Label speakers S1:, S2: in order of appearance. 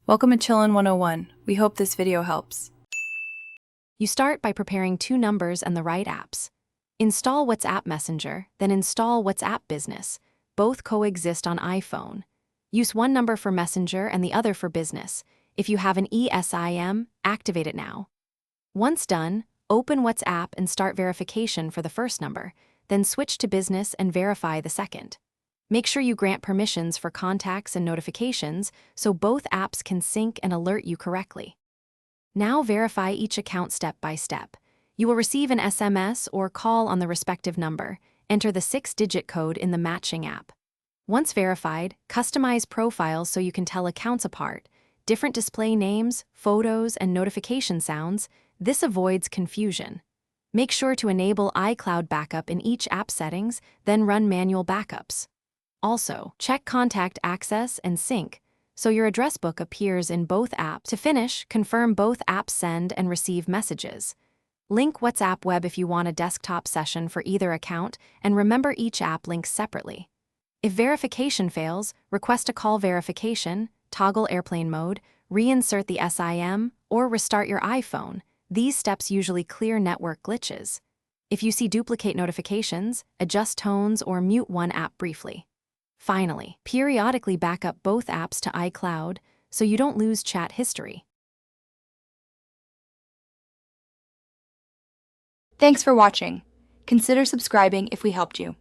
S1: Welcome to Chillin' 101. We hope this video helps.
S2: You start by preparing two numbers and the right apps. Install WhatsApp Messenger, then install WhatsApp Business. Both coexist on iPhone. Use one number for Messenger and the other for Business. If you have an eSIM, activate it now. Once done, open WhatsApp and start verification for the first number, then switch to Business and verify the second. Make sure you grant permissions for contacts and notifications so both apps can sync and alert you correctly. Now verify each account step by step. You will receive an SMS or call on the respective number. Enter the 6-digit code in the matching app. Once verified, customize profiles so you can tell accounts apart. Different display names, photos, and notification sounds. This avoids confusion. Make sure to enable iCloud backup in each app settings, then run manual backups. Also, check contact access and sync, so your address book appears in both apps. To finish, confirm both apps send and receive messages. Link WhatsApp Web if you want a desktop session for either account, and remember each app links separately. If verification fails, request a call verification, toggle airplane mode, reinsert the SIM, or restart your iPhone. These steps usually clear network glitches. If you see duplicate notifications, adjust tones or mute one app briefly. Finally, periodically back up both apps to iCloud so you don't lose chat history.
S3: Thanks for watching. Consider subscribing if we helped you.